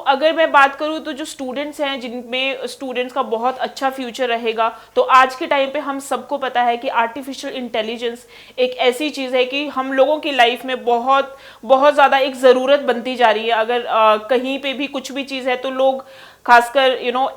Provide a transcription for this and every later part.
अगर मैं बात करूँ तो जो स्टूडेंट्स हैं जिनमें स्टूडेंट्स का बहुत अच्छा फ्यूचर रहेगा, तो आज के टाइम पे हम सबको पता है कि आर्टिफिशियल इंटेलिजेंस एक ऐसी चीज़ है कि हम लोगों की लाइफ में बहुत बहुत ज़्यादा एक ज़रूरत बनती जा रही है। अगर कहीं पे भी कुछ भी चीज़ है तो लोग खासकर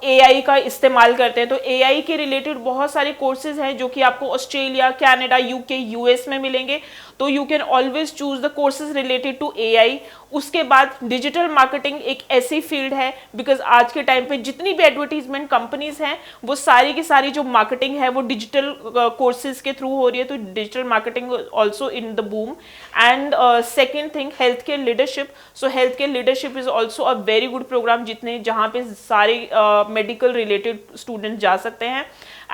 एआई का इस्तेमाल करते हैं। तो एआई के रिलेटेड बहुत सारे कोर्सेज हैं जो कि आपको ऑस्ट्रेलिया, कनाडा, यूके, यूएस में मिलेंगे। तो you can always choose the courses related to AI. उसके बाद डिजिटल मार्केटिंग एक ऐसी फील्ड है, बिकॉज आज के टाइम पे जितनी भी एडवर्टीजमेंट कंपनीज हैं वो सारी की सारी जो मार्केटिंग है वो डिजिटल कोर्सेज के थ्रू हो रही है। तो digital marketing also in the boom. And second thing, health care leadership. So health care leadership is also a very good programme जितने जहाँ पे सारे मेडिकल रिलेटेड स्टूडेंट जा सकते हैं।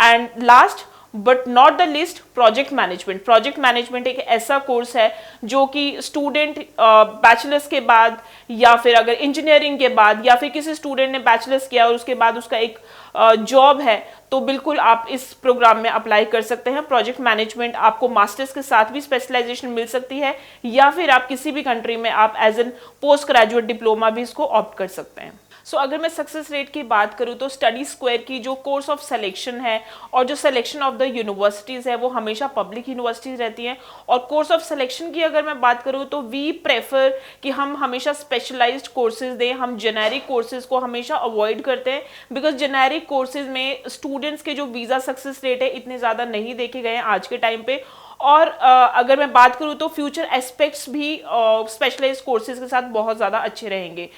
And last but not the list, project management. Project management एक ऐसा course है जो कि स्टूडेंट बैचलर्स के बाद या फिर अगर इंजीनियरिंग के बाद या फिर किसी स्टूडेंट ने बैचलर्स किया और उसके बाद उसका एक जॉब है, तो बिल्कुल आप इस प्रोग्राम में अप्लाई कर सकते हैं। प्रोजेक्ट मैनेजमेंट आपको मास्टर्स के साथ भी स्पेशलाइजेशन मिल सकती है, या फिर आप किसी भी कंट्री में आप as an post graduate diploma भी इसको ऑप्ट कर सकते हैं। अगर मैं सक्सेस रेट की बात करूं तो स्टडी स्क्वायर की जो कोर्स ऑफ सिलेक्शन है और जो सिलेक्शन ऑफ द यूनिवर्सिटीज़ है वो हमेशा पब्लिक यूनिवर्सिटीज़ रहती हैं। और कोर्स ऑफ सिलेक्शन की अगर मैं बात करूं तो वी प्रेफर कि हम हमेशा स्पेशलाइज्ड कोर्सेज दें। हम जेनेरिक कोर्सेज को हमेशा अवॉइड करते हैं, बिकॉज जेनेरिक कोर्सेज में स्टूडेंट्स के जो वीज़ा सक्सेस रेट है इतने ज़्यादा नहीं देखे गए हैं आज के टाइम पे। और अगर मैं बात करूं तो फ्यूचर एस्पेक्ट्स भी स्पेशलाइज्ड कोर्सेज के साथ बहुत ज़्यादा अच्छे रहेंगे।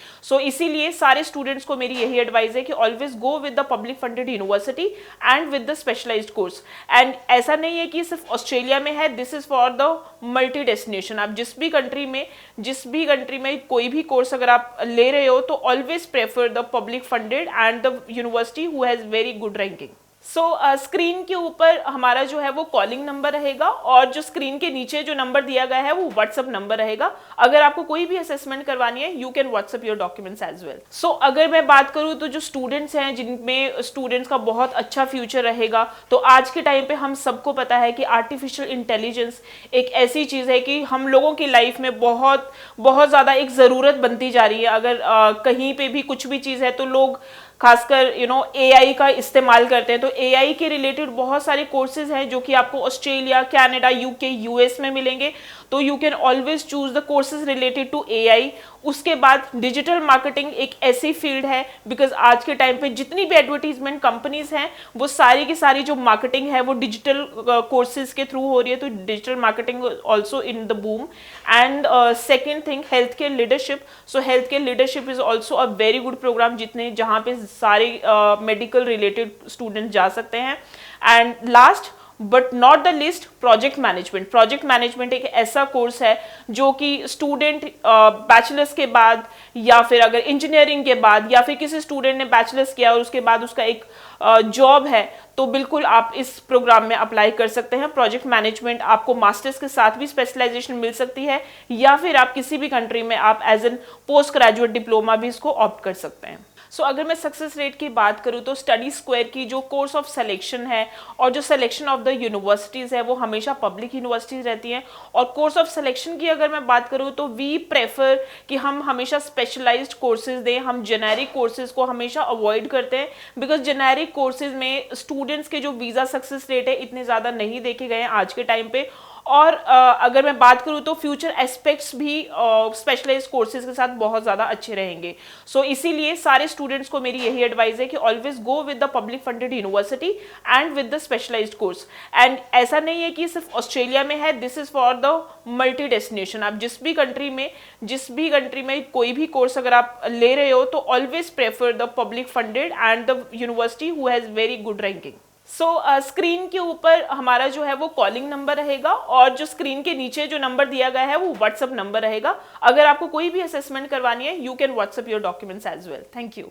इसीलिए सारे स्टूडेंट्स को मेरी यही एडवाइस है कि always go with the public funded university and with the specialised course. And ऐसा नहीं है कि सिर्फ ऑस्ट्रेलिया में है, this is for the multi destination. आप जिस भी कंट्री में कोई भी कोर्स अगर आप ले रहे हो तो always prefer the public funded and the university who has very good ranking. Screen के ऊपर हमारा जो है वो कॉलिंग नंबर रहेगा, और जो स्क्रीन के नीचे जो नंबर दिया गया है वो व्हाट्सएप नंबर रहेगा। अगर आपको कोई भी असेसमेंट करवानी है you can WhatsApp your documents as well. अगर मैं बात करूं तो जो स्टूडेंट्स हैं जिनमें स्टूडेंट्स का बहुत अच्छा फ्यूचर रहेगा, तो आज के टाइम पे हम सबको पता है कि आर्टिफिशियल इंटेलिजेंस एक ऐसी चीज़ है कि हम लोगों की लाइफ में बहुत बहुत ज़्यादा एक ज़रूरत बनती जा रही है। अगर कहीं पे भी कुछ भी चीज़ है तो लोग खासकर एआई का इस्तेमाल करते हैं। तो एआई के रिलेटेड बहुत सारे कोर्सेज हैं जो कि आपको ऑस्ट्रेलिया, कनाडा, यूके, यूएस में मिलेंगे। तो you can always choose the courses related to AI. उसके बाद डिजिटल मार्केटिंग एक ऐसी फील्ड है, बिकॉज आज के टाइम पे जितनी भी एडवर्टीजमेंट कंपनीज हैं वो सारी की सारी जो मार्केटिंग है वो डिजिटल कोर्सेज के थ्रू हो रही है। तो digital marketing also in the boom. And second thing, health care leadership. Health care leadership is also a very good programme जितने जहाँ पे सारे मेडिकल रिलेटेड स्टूडेंट जा सकते हैं। And last but not the list, project management. Project management एक ऐसा course है जो कि स्टूडेंट बैचलर्स के बाद या फिर अगर इंजीनियरिंग के बाद या फिर किसी स्टूडेंट ने बैचलर्स किया और उसके बाद उसका एक जॉब है, तो बिल्कुल आप इस प्रोग्राम में अप्लाई कर सकते हैं। प्रोजेक्ट मैनेजमेंट आपको मास्टर्स के साथ भी स्पेशलाइजेशन मिल सकती है, या फिर आप किसी भी कंट्री में आप as an post graduate diploma भी इसको ऑप्ट कर सकते हैं। अगर मैं सक्सेस रेट की बात करूं तो स्टडी स्क्वायर की जो कोर्स ऑफ सिलेक्शन है और जो सिलेक्शन ऑफ द यूनिवर्सिटीज़ है वो हमेशा पब्लिक यूनिवर्सिटीज़ रहती हैं। और कोर्स ऑफ सिलेक्शन की अगर मैं बात करूं तो वी प्रेफर कि हम हमेशा स्पेशलाइज्ड कोर्सेज दें। हम जेनेरिक कोर्सेज को हमेशा अवॉइड करते हैं, बिकॉज जेनेरिक कोर्सेज में स्टूडेंट्स के जो वीज़ा सक्सेस रेट है इतने ज़्यादा नहीं देखे गए हैं आज के टाइम पे। और अगर मैं बात करूं तो फ्यूचर एस्पेक्ट्स भी स्पेशलाइज्ड कोर्सेज के साथ बहुत ज़्यादा अच्छे रहेंगे। इसीलिए सारे स्टूडेंट्स को मेरी यही एडवाइस है कि always go with the public funded university and with the specialised course. And ऐसा नहीं है कि सिर्फ ऑस्ट्रेलिया में है, this is for the multi destination. आप जिस भी कंट्री में कोई भी कोर्स अगर आप ले रहे हो तो always prefer the public funded and the university who has very good ranking. Screen के ऊपर हमारा जो है वो कॉलिंग नंबर रहेगा, और जो स्क्रीन के नीचे जो नंबर दिया गया है वो व्हाट्सएप नंबर रहेगा। अगर आपको कोई भी असेसमेंट करवानी है you can WhatsApp your documents as well. Thank you.